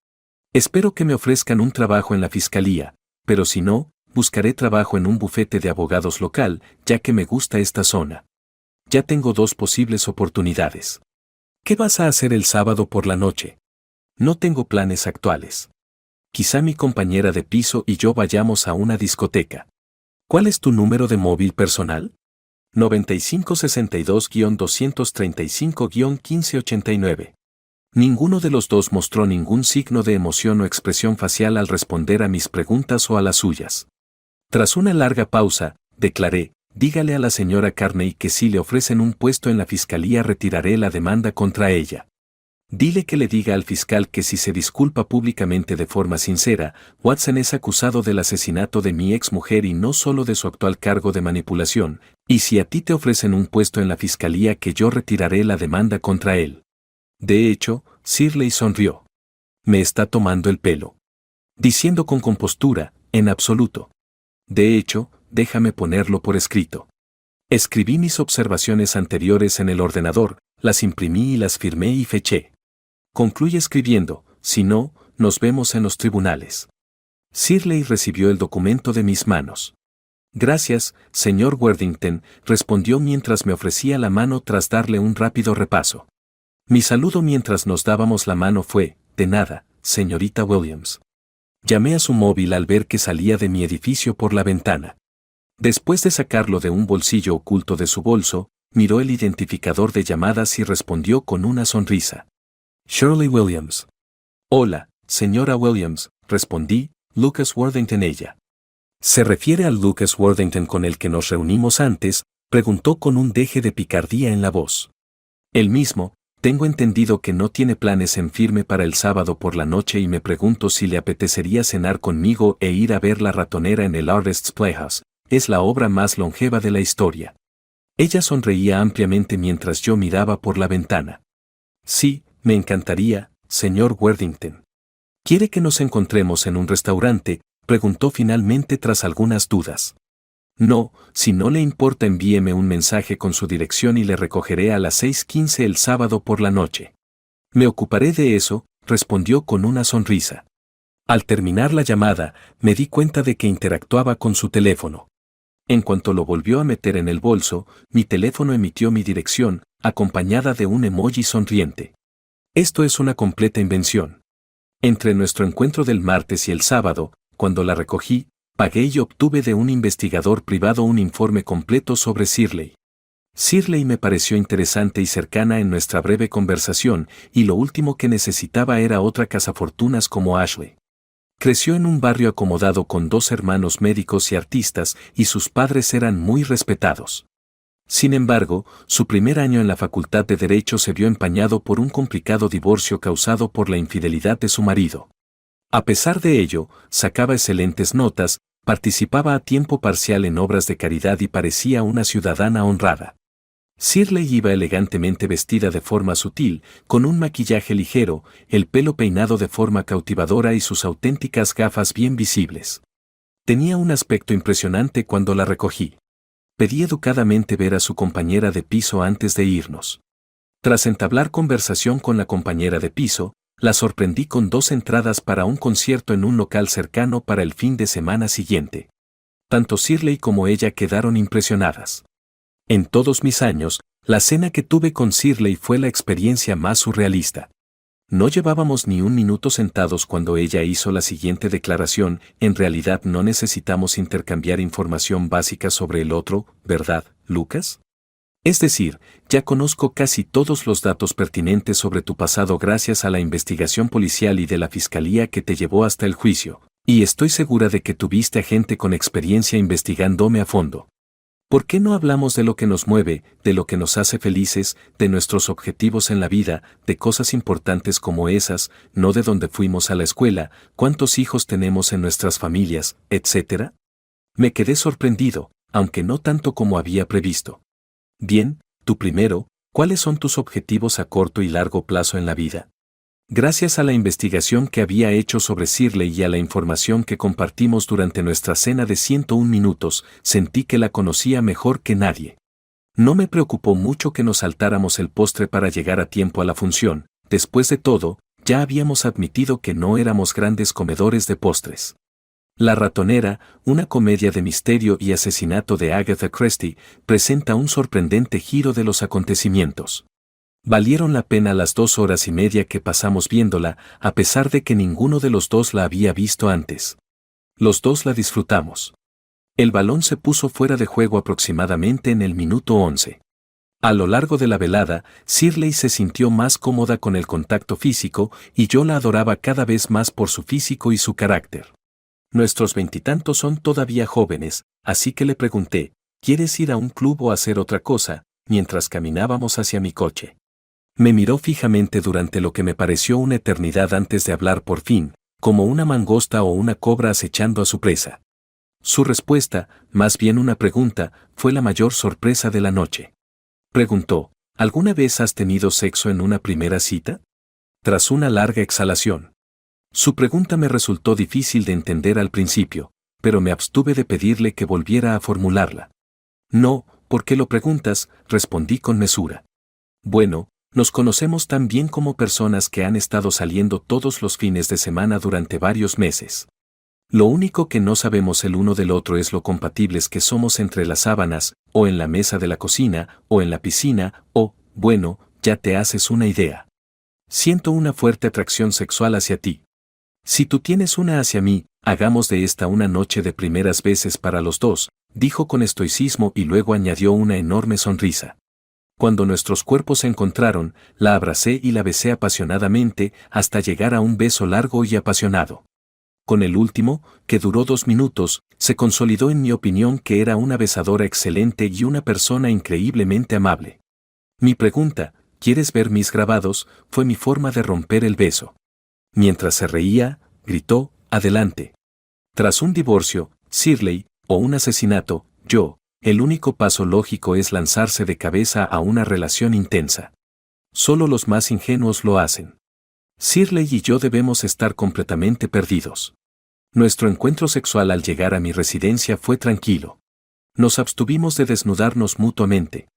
Espero que me ofrezcan un trabajo en la fiscalía, pero si no, buscaré trabajo en un bufete de abogados local, ya que me gusta esta zona. Ya tengo 2 posibles oportunidades. ¿Qué vas a hacer el sábado por la noche? No tengo planes actuales. Quizá mi compañera de piso y yo vayamos a una discoteca. ¿Cuál es tu número de móvil personal? 9562-235-1589. Ninguno de los dos mostró ningún signo de emoción o expresión facial al responder a mis preguntas o a las suyas. Tras una larga pausa, declaré, dígale a la señora Carney que si le ofrecen un puesto en la fiscalía retiraré la demanda contra ella. Dile que le diga al fiscal que si se disculpa públicamente de forma sincera, Watson es acusado del asesinato de mi exmujer y no solo de su actual cargo de manipulación, y si a ti te ofrecen un puesto en la fiscalía que yo retiraré la demanda contra él. De hecho, Shirley sonrió. Me está tomando el pelo. Diciendo con compostura, en absoluto. De hecho, déjame ponerlo por escrito. Escribí mis observaciones anteriores en el ordenador, las imprimí y las firmé y feché. Concluye escribiendo, si no, nos vemos en los tribunales. Shirley recibió el documento de mis manos. Gracias, señor Worthington, respondió mientras me ofrecía la mano tras darle un rápido repaso. Mi saludo mientras nos dábamos la mano fue, de nada, señorita Williams. Llamé a su móvil al ver que salía de mi edificio por la ventana. Después de sacarlo de un bolsillo oculto de su bolso, miró el identificador de llamadas y respondió con una sonrisa. Shirley Williams. Hola, señora Williams, respondí, Lucas Worthington ella. ¿Se refiere al Lucas Worthington con el que nos reunimos antes? Preguntó con un deje de picardía en la voz. El mismo, tengo entendido que no tiene planes en firme para el sábado por la noche y me pregunto si le apetecería cenar conmigo e ir a ver La ratonera en el Artists Playhouse. Es la obra más longeva de la historia. Ella sonreía ampliamente mientras yo miraba por la ventana. Sí, me encantaría, señor Worthington. ¿Quiere que nos encontremos en un restaurante? Preguntó finalmente tras algunas dudas. No, si no le importa envíeme un mensaje con su dirección y le recogeré a las 6:15 el sábado por la noche. Me ocuparé de eso, respondió con una sonrisa. Al terminar la llamada, me di cuenta de que interactuaba con su teléfono. En cuanto lo volvió a meter en el bolso, mi teléfono emitió mi dirección, acompañada de un emoji sonriente. Esto es una completa invención. Entre nuestro encuentro del martes y el sábado, cuando la recogí, pagué y obtuve de un investigador privado un informe completo sobre Shirley. Shirley me pareció interesante y cercana en nuestra breve conversación, y lo último que necesitaba era otra cazafortunas como Ashley. Creció en un barrio acomodado con 2 hermanos médicos y artistas, y sus padres eran muy respetados. Sin embargo, su primer año en la Facultad de Derecho se vio empañado por un complicado divorcio causado por la infidelidad de su marido. A pesar de ello, sacaba excelentes notas, participaba a tiempo parcial en obras de caridad y parecía una ciudadana honrada. Shirley iba elegantemente vestida de forma sutil, con un maquillaje ligero, el pelo peinado de forma cautivadora y sus auténticas gafas bien visibles. Tenía un aspecto impresionante cuando la recogí. Pedí educadamente ver a su compañera de piso antes de irnos. Tras entablar conversación con la compañera de piso, la sorprendí con 2 entradas para un concierto en un local cercano para el fin de semana siguiente. Tanto Shirley como ella quedaron impresionadas. En todos mis años, la cena que tuve con Shirley fue la experiencia más surrealista. No llevábamos ni un minuto sentados cuando ella hizo la siguiente declaración: en realidad no necesitamos intercambiar información básica sobre el otro, ¿verdad, Lucas? Es decir, ya conozco casi todos los datos pertinentes sobre tu pasado gracias a la investigación policial y de la fiscalía que te llevó hasta el juicio, y estoy segura de que tuviste a gente con experiencia investigándome a fondo. ¿Por qué no hablamos de lo que nos mueve, de lo que nos hace felices, de nuestros objetivos en la vida, de cosas importantes como esas, no de dónde fuimos a la escuela, cuántos hijos tenemos en nuestras familias, etcétera? Me quedé sorprendido, aunque no tanto como había previsto. Bien, tú primero, ¿cuáles son tus objetivos a corto y largo plazo en la vida? Gracias a la investigación que había hecho sobre Shirley y a la información que compartimos durante nuestra cena de 101 minutos, sentí que la conocía mejor que nadie. No me preocupó mucho que nos saltáramos el postre para llegar a tiempo a la función, después de todo, ya habíamos admitido que no éramos grandes comedores de postres. La ratonera, una comedia de misterio y asesinato de Agatha Christie, presenta un sorprendente giro de los acontecimientos. Valieron la pena las 2 horas y media que pasamos viéndola, a pesar de que ninguno de los dos la había visto antes. Los dos la disfrutamos. El balón se puso fuera de juego aproximadamente en el minuto 11. A lo largo de la velada, Shirley se sintió más cómoda con el contacto físico y yo la adoraba cada vez más por su físico y su carácter. Nuestros veintitantos son todavía jóvenes, así que le pregunté, ¿quieres ir a un club o hacer otra cosa?, mientras caminábamos hacia mi coche. Me miró fijamente durante lo que me pareció una eternidad antes de hablar por fin, como una mangosta o una cobra acechando a su presa. Su respuesta, más bien una pregunta, fue la mayor sorpresa de la noche. Preguntó, ¿alguna vez has tenido sexo en una primera cita? Tras una larga exhalación. Su pregunta me resultó difícil de entender al principio, pero me abstuve de pedirle que volviera a formularla. No, ¿por qué lo preguntas?, respondí con mesura. Bueno, nos conocemos tan bien como personas que han estado saliendo todos los fines de semana durante varios meses. Lo único que no sabemos el uno del otro es lo compatibles que somos entre las sábanas, o en la mesa de la cocina, o en la piscina, o, bueno, ya te haces una idea. Siento una fuerte atracción sexual hacia ti. Si tú tienes una hacia mí, hagamos de esta una noche de primeras veces para los dos, dijo con estoicismo y luego añadió una enorme sonrisa. Cuando nuestros cuerpos se encontraron, la abracé y la besé apasionadamente hasta llegar a un beso largo y apasionado. Con el último, que duró 2 minutos, se consolidó en mi opinión que era una besadora excelente y una persona increíblemente amable. Mi pregunta, ¿quieres ver mis grabados?, fue mi forma de romper el beso. Mientras se reía, gritó, adelante. Tras un divorcio, Shirley, o un asesinato, el único paso lógico es lanzarse de cabeza a una relación intensa. Solo los más ingenuos lo hacen. Shirley y yo debemos estar completamente perdidos. Nuestro encuentro sexual al llegar a mi residencia fue tranquilo. Nos abstuvimos de desnudarnos mutuamente.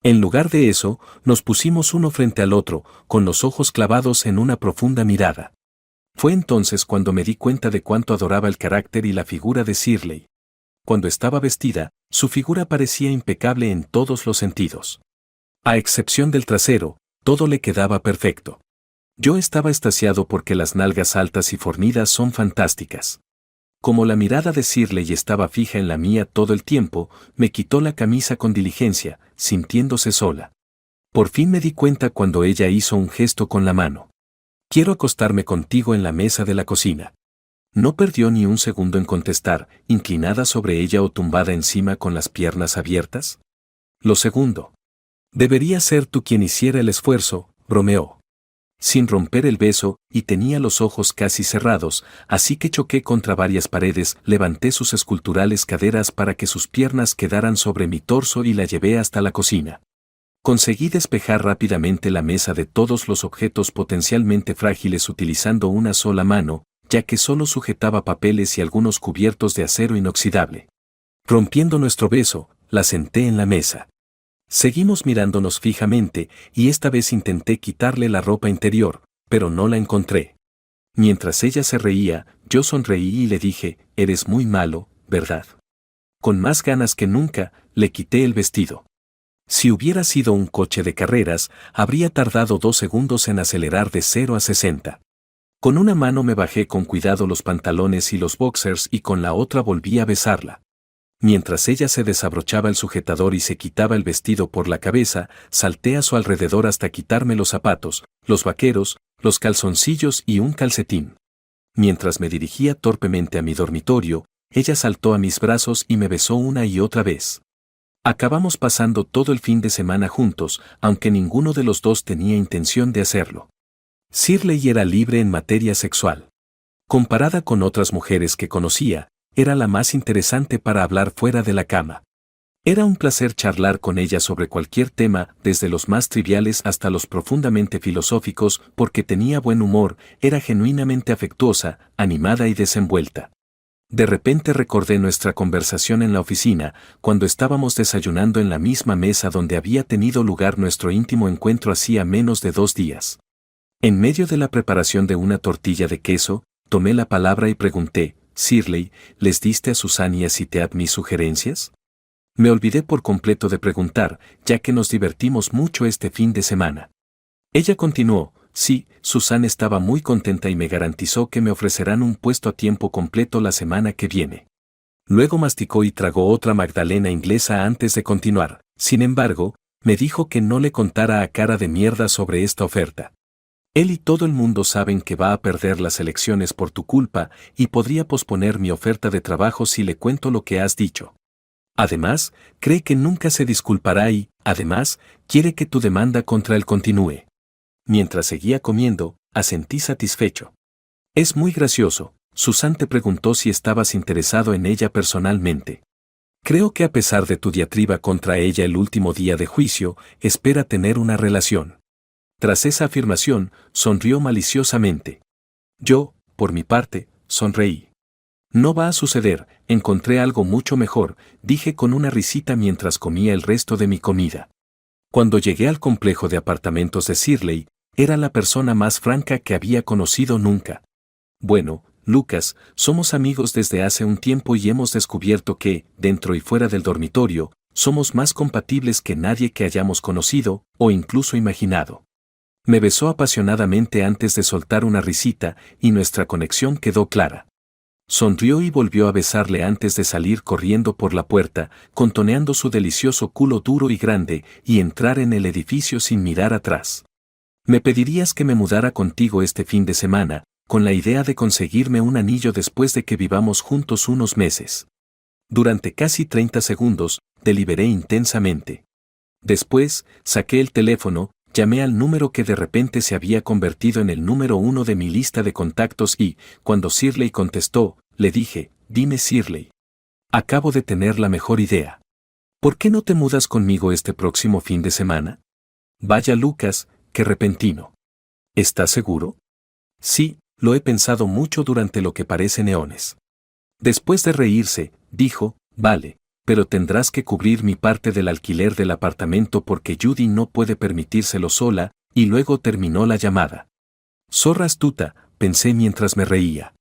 En lugar de eso, nos pusimos uno frente al otro, con los ojos clavados en una profunda mirada. Fue entonces cuando me di cuenta de cuánto adoraba el carácter y la figura de Shirley. Cuando estaba vestida, su figura parecía impecable en todos los sentidos. A excepción del trasero, todo le quedaba perfecto. Yo estaba extasiado porque las nalgas altas y fornidas son fantásticas. Como la mirada de Shirley estaba fija en la mía todo el tiempo, me quitó la camisa con diligencia, sintiéndose sola. Por fin me di cuenta cuando ella hizo un gesto con la mano. Quiero acostarme contigo en la mesa de la cocina. No perdió ni un segundo en contestar, inclinada sobre ella o tumbada encima con las piernas abiertas. Lo segundo. Debería ser tú quien hiciera el esfuerzo, bromeó. Sin romper el beso, y tenía los ojos casi cerrados, así que choqué contra varias paredes, levanté sus esculturales caderas para que sus piernas quedaran sobre mi torso y la llevé hasta la cocina. Conseguí despejar rápidamente la mesa de todos los objetos potencialmente frágiles utilizando una sola mano, ya que solo sujetaba papeles y algunos cubiertos de acero inoxidable. Rompiendo nuestro beso, la senté en la mesa. Seguimos mirándonos fijamente, y esta vez intenté quitarle la ropa interior, pero no la encontré. Mientras ella se reía, yo sonreí y le dije, «Eres muy malo, ¿verdad?». Con más ganas que nunca, le quité el vestido. Si hubiera sido un coche de carreras, habría tardado 2 segundos en acelerar de 0 a 60. Con una mano me bajé con cuidado los pantalones y los boxers y con la otra volví a besarla. Mientras ella se desabrochaba el sujetador y se quitaba el vestido por la cabeza, salté a su alrededor hasta quitarme los zapatos, los vaqueros, los calzoncillos y un calcetín. Mientras me dirigía torpemente a mi dormitorio, ella saltó a mis brazos y me besó una y otra vez. Acabamos pasando todo el fin de semana juntos, aunque ninguno de los dos tenía intención de hacerlo. Shirley era libre en materia sexual. Comparada con otras mujeres que conocía, era la más interesante para hablar fuera de la cama. Era un placer charlar con ella sobre cualquier tema, desde los más triviales hasta los profundamente filosóficos, porque tenía buen humor, era genuinamente afectuosa, animada y desenvuelta. De repente recordé nuestra conversación en la oficina, cuando estábamos desayunando en la misma mesa donde había tenido lugar nuestro íntimo encuentro hacía menos de 2 días. En medio de la preparación de una tortilla de queso, tomé la palabra y pregunté, Shirley, ¿les diste a Susan y a Citeat mis sugerencias? Me olvidé por completo de preguntar, ya que nos divertimos mucho este fin de semana. Ella continuó, sí, Susan estaba muy contenta y me garantizó que me ofrecerán un puesto a tiempo completo la semana que viene. Luego masticó y tragó otra magdalena inglesa antes de continuar. Sin embargo, me dijo que no le contara a cara de mierda sobre esta oferta. Él y todo el mundo saben que va a perder las elecciones por tu culpa y podría posponer mi oferta de trabajo si le cuento lo que has dicho. Además, cree que nunca se disculpará y, además, quiere que tu demanda contra él continúe. Mientras seguía comiendo, asentí satisfecho. Es muy gracioso, Susan te preguntó si estabas interesado en ella personalmente. Creo que a pesar de tu diatriba contra ella el último día de juicio, espera tener una relación. Tras esa afirmación, sonrió maliciosamente. Yo, por mi parte, sonreí. No va a suceder, encontré algo mucho mejor, dije con una risita mientras comía el resto de mi comida. Cuando llegué al complejo de apartamentos de Shirley, era la persona más franca que había conocido nunca. Bueno, Lucas, somos amigos desde hace un tiempo y hemos descubierto que, dentro y fuera del dormitorio, somos más compatibles que nadie que hayamos conocido, o incluso imaginado. Me besó apasionadamente antes de soltar una risita, y nuestra conexión quedó clara. Sonrió y volvió a besarle antes de salir corriendo por la puerta, contoneando su delicioso culo duro y grande, y entrar en el edificio sin mirar atrás. Me pedirías que me mudara contigo este fin de semana, con la idea de conseguirme un anillo después de que vivamos juntos unos meses. Durante casi 30 segundos, deliberé intensamente. Después, saqué el teléfono, llamé al número que de repente se había convertido en el número 1 de mi lista de contactos y, cuando Shirley contestó, le dije, dime Shirley. Acabo de tener la mejor idea. ¿Por qué no te mudas conmigo este próximo fin de semana? Vaya Lucas, qué repentino. ¿Estás seguro? Sí, lo he pensado mucho durante lo que parece neones. Después de reírse, dijo, vale, pero tendrás que cubrir mi parte del alquiler del apartamento porque Judy no puede permitírselo sola, y luego terminó la llamada. Zorra astuta, pensé mientras me reía.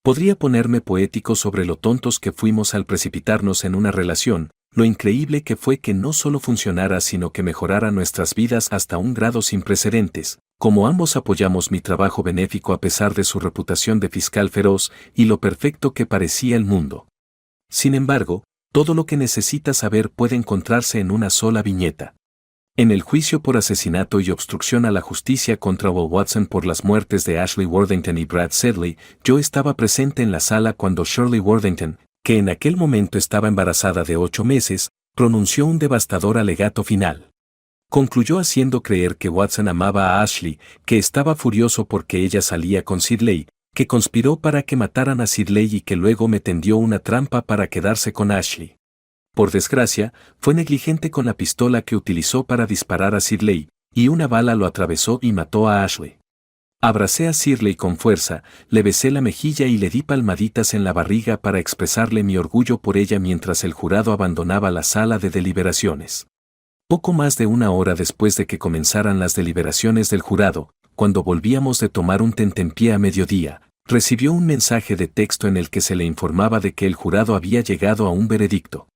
Podría ponerme poético sobre lo tontos que fuimos al precipitarnos en una relación, lo increíble que fue que no solo funcionara sino que mejorara nuestras vidas hasta un grado sin precedentes, como ambos apoyamos mi trabajo benéfico a pesar de su reputación de fiscal feroz y lo perfecto que parecía el mundo. Sin embargo, todo lo que necesitas saber puede encontrarse en una sola viñeta. En el juicio por asesinato y obstrucción a la justicia contra Will Watson por las muertes de Ashley Worthington y Brad Sedley, yo estaba presente en la sala cuando Shirley Worthington, que en aquel momento estaba embarazada de 8 meses, pronunció un devastador alegato final. Concluyó haciendo creer que Watson amaba a Ashley, que estaba furioso porque ella salía con Sidley, que conspiró para que mataran a Sidley y que luego me tendió una trampa para quedarse con Ashley. Por desgracia, fue negligente con la pistola que utilizó para disparar a Sidley, y una bala lo atravesó y mató a Ashley. Abracé a Shirley con fuerza, le besé la mejilla y le di palmaditas en la barriga para expresarle mi orgullo por ella mientras el jurado abandonaba la sala de deliberaciones. Poco más de 1 hora después de que comenzaran las deliberaciones del jurado, cuando volvíamos de tomar un tentempié a mediodía, recibió un mensaje de texto en el que se le informaba de que el jurado había llegado a un veredicto.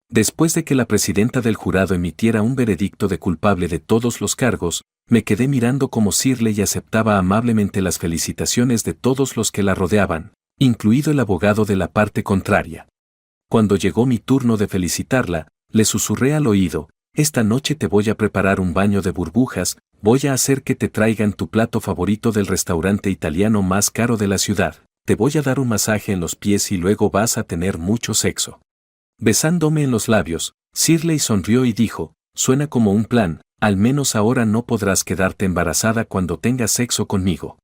Después de que la presidenta del jurado emitiera un veredicto de culpable de todos los cargos, me quedé mirando como Shirley aceptaba amablemente las felicitaciones de todos los que la rodeaban, incluido el abogado de la parte contraria. Cuando llegó mi turno de felicitarla, le susurré al oído: esta noche te voy a preparar un baño de burbujas, voy a hacer que te traigan tu plato favorito del restaurante italiano más caro de la ciudad, te voy a dar un masaje en los pies y luego vas a tener mucho sexo. Besándome en los labios, Shirley sonrió y dijo: suena como un plan, al menos ahora no podrás quedarte embarazada cuando tengas sexo conmigo.